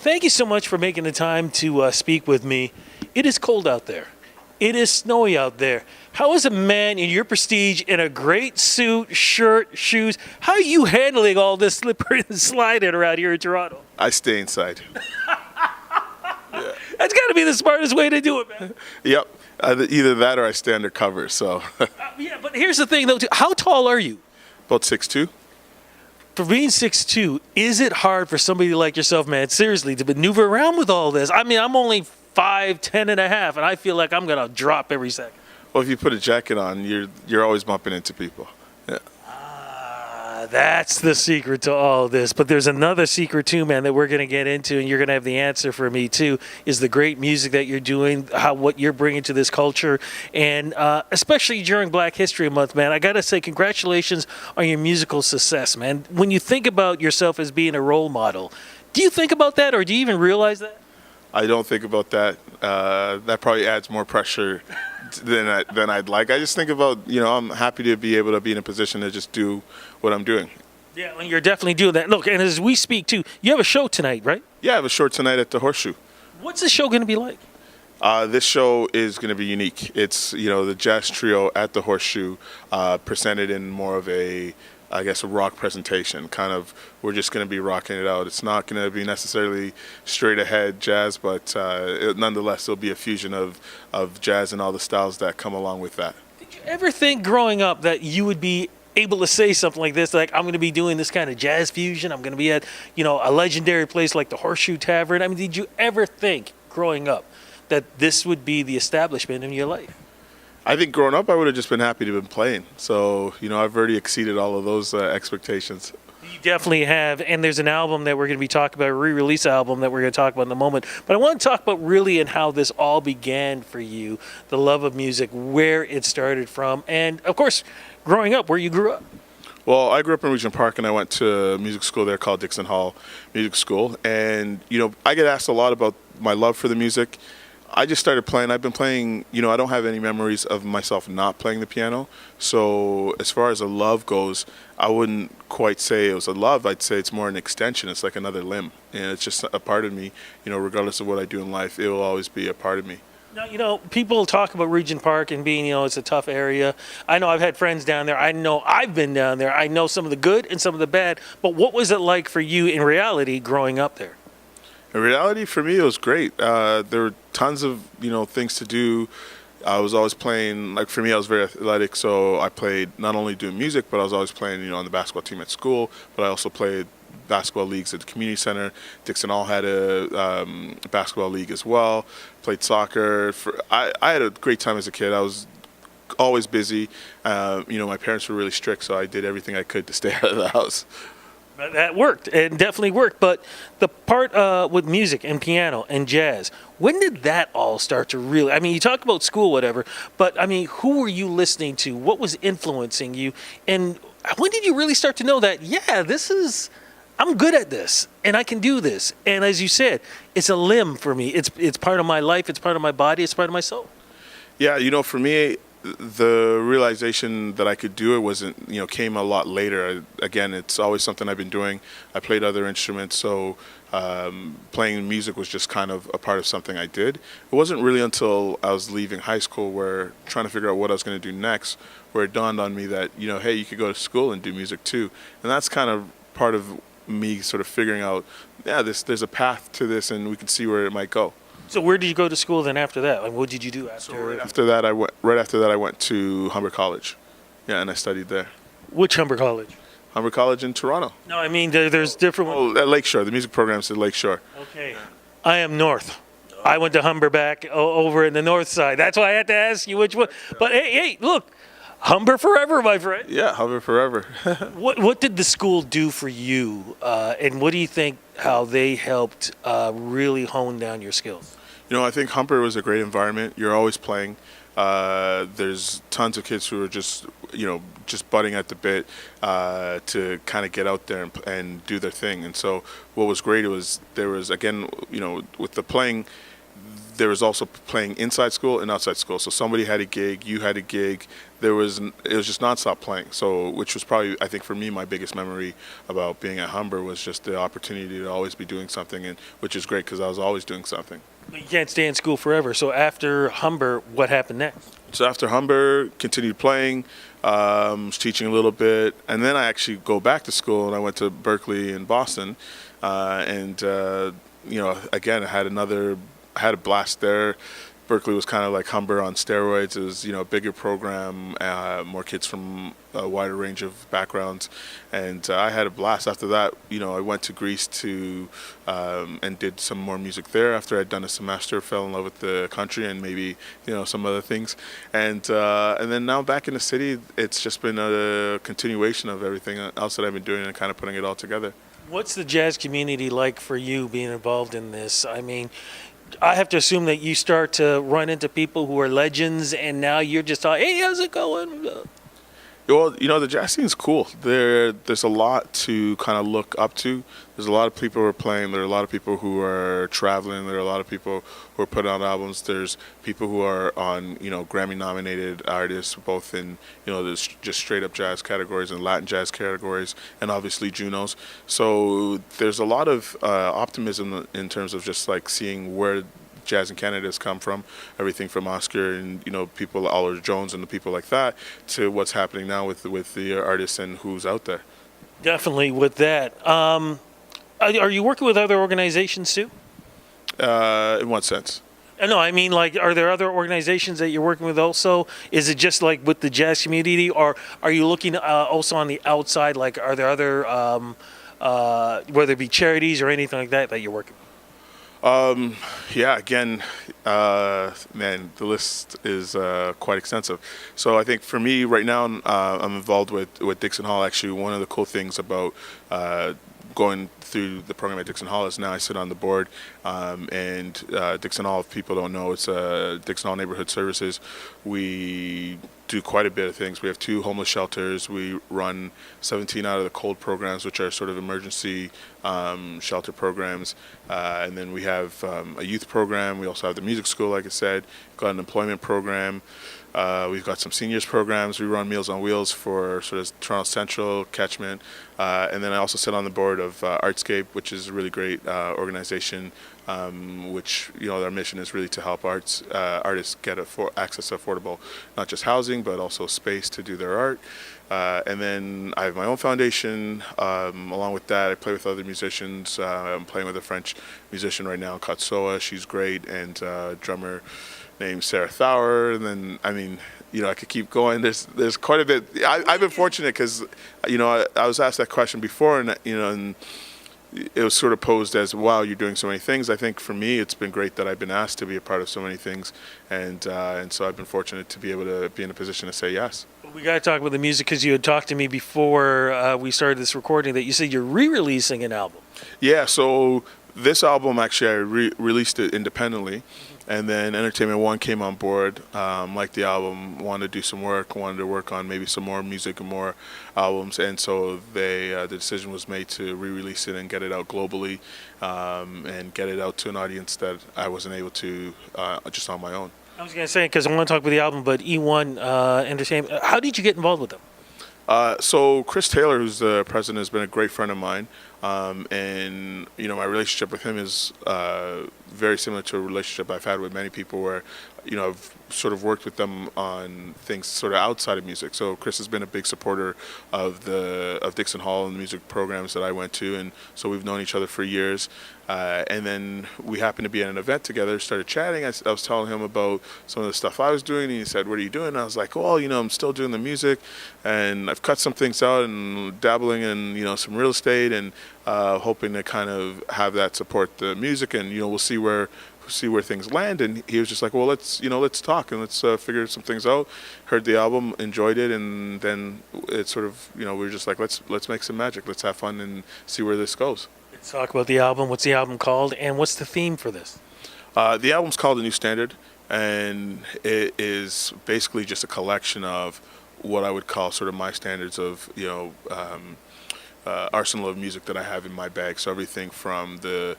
Thank you so much for making the time to speak with me. It is cold out there. It is snowy out there. How is a man in your prestige in a great suit, shirt, shoes, how are you handling all this slippery and sliding around here in Toronto? I stay inside. That's got to be the smartest way to do it, man. Yep. Either that or I stay undercover. So Yeah, but here's the thing, though. How tall are you? about 6'2". For being 6'2", is it hard for somebody like yourself, man, seriously, to maneuver around with all this? I mean, I'm only 5'10" and a half, and I feel like I'm going to drop every second. Well, if you put a jacket on, you're always bumping into people. Yeah. That's the secret to all this. But there's another secret too, man, that we're going to get into, and you're going to have the answer for me too, is the great music that you're doing, what you're bringing to this culture, and especially during Black History Month, man. I got to say congratulations on your musical success, man. When you think about yourself as being a role model, do you think about that, or do you even realize that? I don't think about that. That probably adds more pressure than I'd like. I just think about, I'm happy to be able to be in a position to just do what I'm doing. Yeah, well, you're definitely doing that. Look, and as we speak too, you have a show tonight, right? Yeah, I have a show tonight at the Horseshoe. What's the show going to be like? This show is going to be unique. It's, the jazz trio at the Horseshoe, presented in more of a rock presentation. Kind of, we're just going to be rocking it out. It's not going to be necessarily straight ahead jazz, but nonetheless, there'll be a fusion of jazz and all the styles that come along with that. Did you ever think growing up that you would be able to say something like this, like, I'm going to be doing this kind of jazz fusion, I'm going to be at, a legendary place like the Horseshoe Tavern? I mean, did you ever think growing up that this would be the establishment in your life? I think growing up, I would have just been happy to have been playing. So, I've already exceeded all of those expectations. You definitely have, and there's an album that we're going to be talking about, a re-release album that we're going to talk about in a moment. But I want to talk about really and how this all began for you, the love of music, where it started from, and, of course, growing up, where you grew up. Well, I grew up in Regent Park, and I went to a music school there called Dixon Hall Music School. And, I get asked a lot about my love for the music. I just started playing. I've been playing, I don't have any memories of myself not playing the piano. So as far as a love goes, I wouldn't quite say it was a love. I'd say it's more an extension. It's like another limb. And it's just a part of me, regardless of what I do in life, it will always be a part of me. Now, people talk about Regent Park and being, it's a tough area. I know I've had friends down there. I know I've been down there. I know some of the good and some of the bad. But what was it like for you in reality growing up there? In reality, for me, it was great. There were tons of, things to do. I was always playing, like for me, I was very athletic, so I played not only doing music, but I was always playing, on the basketball team at school, but I also played basketball leagues at the community center. Dixon Hall had a basketball league as well. Played soccer. I had a great time as a kid. I was always busy. My parents were really strict, so I did everything I could to stay out of the house. That worked, and definitely worked. But the part with music and piano and jazz, when did that all start to really? I mean, you talk about school, whatever, but I mean, who were you listening to? What was influencing you? And when did you really start to know that, I'm good at this, and I can do this? And as you said, it's a limb for me. It's part of my life. It's part of my body. It's part of my soul. Yeah, for me, the realization that I could do it wasn't, came a lot later. Again, it's always something I've been doing. I played other instruments, so playing music was just kind of a part of something I did. It wasn't really until I was leaving high school, where trying to figure out what I was going to do next, where it dawned on me that, hey, you could go to school and do music too. And that's kind of part of me sort of figuring out, there's a path to this, and we can see where it might go. So where did you go to school then after that? Like, what did you do after? So right after that, I went to Humber College. Yeah, and I studied there. Which Humber College? Humber College in Toronto. No, I mean, there's different ones. At Lakeshore. The music program's at Lakeshore. Okay. I am north. I went to Humber back over in the north side. That's why I had to ask you which one. But hey, look, Humber forever, my friend. Yeah, Humber forever. What did the school do for you? And what do you think how they helped really hone down your skills? I think Humber was a great environment. You're always playing. There's tons of kids who are just butting at the bit to kind of get out there and do their thing. And so what was great was there was, again, with the playing, there was also playing inside school and outside school. So somebody had a gig, you had a gig. It was just nonstop playing. So, which was probably, I think, for me, my biggest memory about being at Humber was just the opportunity to always be doing something, and which is great because I was always doing something. But you can't stay in school forever. So after Humber, what happened next? So after Humber, continued playing, was teaching a little bit, and then I actually go back to school, and I went to Berkeley in Boston, again, I had a blast there. Berkeley was kind of like Humber on steroids. It was, a bigger program, more kids from a wider range of backgrounds, and I had a blast. After that, I went to Greece and did some more music there. After I'd done a semester, fell in love with the country and maybe some other things, and then now back in the city, it's just been a continuation of everything else that I've been doing and kind of putting it all together. What's the jazz community like for you being involved in this? I mean, I have to assume that you start to run into people who are legends, and now you're just like, hey, how's it going? Well, the jazz scene's cool. There's a lot to kind of look up to. There's a lot of people who are playing. There are a lot of people who are traveling. There are a lot of people who are putting out albums. There's people who are on, Grammy-nominated artists, both in, there's just straight-up jazz categories and Latin jazz categories, and obviously Junos. So there's a lot of optimism in terms of just like seeing where jazz in Canada has come from, everything from Oscar and people Oliver Jones and the people like that to what's happening now with the artists and who's out there. Definitely with that. Are you working with other organizations too? In what sense? No, I mean, like, are there other organizations that you're working with also? Is it just like with the jazz community, or are you looking also on the outside? Like, are there other, whether it be charities or anything like that you're working with? Yeah, again, man, the list is quite extensive. So I think for me right now, I'm involved with Dixon Hall. Actually, one of the cool things about going through the program at Dixon Hall is now I sit on the board, and Dixon Hall, if people don't know, it's Dixon Hall Neighborhood Services. We do quite a bit of things. We have 2 homeless shelters. We run 17 out of the cold programs, which are sort of emergency shelter programs. And then we have a youth program. We also have the music school, like I said. We've got an employment program. We've got some seniors programs. We run Meals on Wheels for sort of Toronto Central, Catchment. And then I also sit on the board of Artscape, which is a really great organization, which, our mission is really to help artists get access to affordable, not just housing, but also space to do their art. And then I have my own foundation. Along with that, I play with other musicians. I'm playing with a French musician right now, Katsoa. She's great, and drummer named Sarah Thauer. And then, I mean, I could keep going. There's quite a bit. I've been fortunate because, I was asked that question before, and and it was sort of posed as, wow, you're doing so many things. I think for me, it's been great that I've been asked to be a part of so many things, and so I've been fortunate to be able to be in a position to say yes. We got to talk about the music because you had talked to me before we started this recording that you said you're re-releasing an album. Yeah, so this album, actually, I released it independently. And then Entertainment One came on board, liked the album, wanted to do some work, wanted to work on maybe some more music and more albums. And so the decision was made to re-release it and get it out globally, and get it out to an audience that I wasn't able to just on my own. I was going to say, because I want to talk about the album, but E1 Entertainment, how did you get involved with them? So Chris Taylor, who's the president, has been a great friend of mine, and my relationship with him is very similar to a relationship I've had with many people, where I've sort of worked with them on things sort of outside of music. So Chris has been a big supporter of Dixon Hall and the music programs that I went to, and so we've known each other for years. And then we happened to be at an event together, started chatting. I was telling him about some of the stuff I was doing, and he said, "What are you doing?" And I was like, "Well, I'm still doing the music, and I've cut some things out and dabbling in, some real estate, and hoping to kind of have that support the music, and we'll see where things land." And he was just like, "Well, let's talk and let's figure some things out." Heard the album, enjoyed it, and then it sort of we were just like, let's make some magic, let's have fun and see where this goes. Let's talk about the album. What's the album called, and what's the theme for this? The album's called A New Standard, and it is basically just a collection of what I would call sort of my standards of arsenal of music that I have in my bag. So everything from the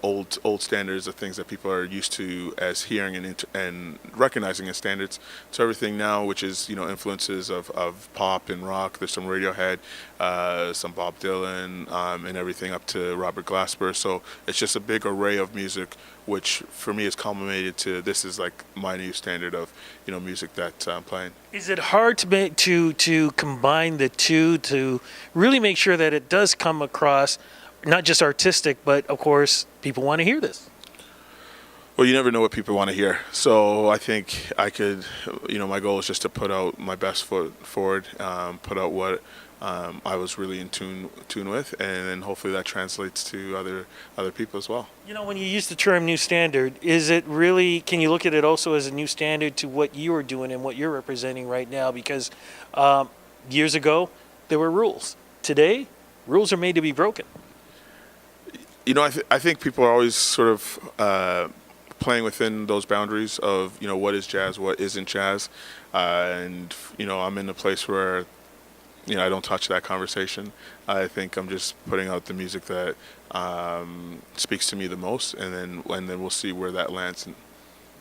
old standards, the things that people are used to as hearing and recognizing as standards, to everything now, which is influences of pop and rock. There's some Radiohead, some Bob Dylan, and everything up to Robert Glasper. So it's just a big array of music, which for me is culminated to this is like my new standard of music that I'm playing. Is it hard to combine the two to really make sure that it does come across not just artistic, but of course people want to hear this? Well, you never know what people want to hear. So I think I could, my goal is just to put out my best foot forward, put out what I was really in tune with, and then hopefully that translates to other people as well. When you use the term new standard, is it really, can you look at it also as a new standard to what you are doing and what you're representing right now? Because years ago, there were rules. Today, rules are made to be broken. I think people are always sort of playing within those boundaries of what is jazz, what isn't jazz, and I'm in a place where I don't touch that conversation. I think I'm just putting out the music that speaks to me the most, and then we'll see where that lands.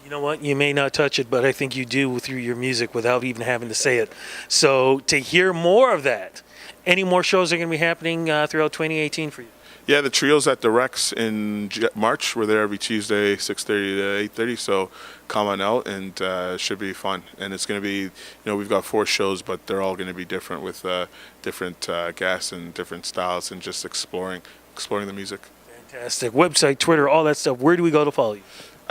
You know what? You may not touch it, but I think you do through your music without even having to say it. So to hear more of that, any more shows are going to be happening throughout 2018 for you? Yeah, the trio's at the Rex in March. We're there every Tuesday, 6:30 to 8:30. So come on out, and it should be fun. And it's going to be, we've got 4 shows, but they're all going to be different with different guests and different styles, and just exploring the music. Fantastic. Website, Twitter, all that stuff. Where do we go to follow you?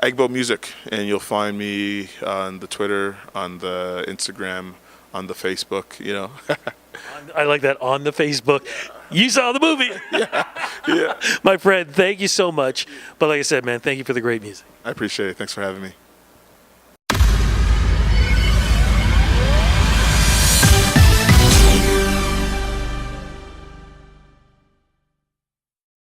Egbo Music, and you'll find me on the Twitter, on the Instagram, on the Facebook. I like that, on the Facebook. You saw the movie. Yeah. My friend, thank you so much. But like I said, man, thank you for the great music. I appreciate it. Thanks for having me.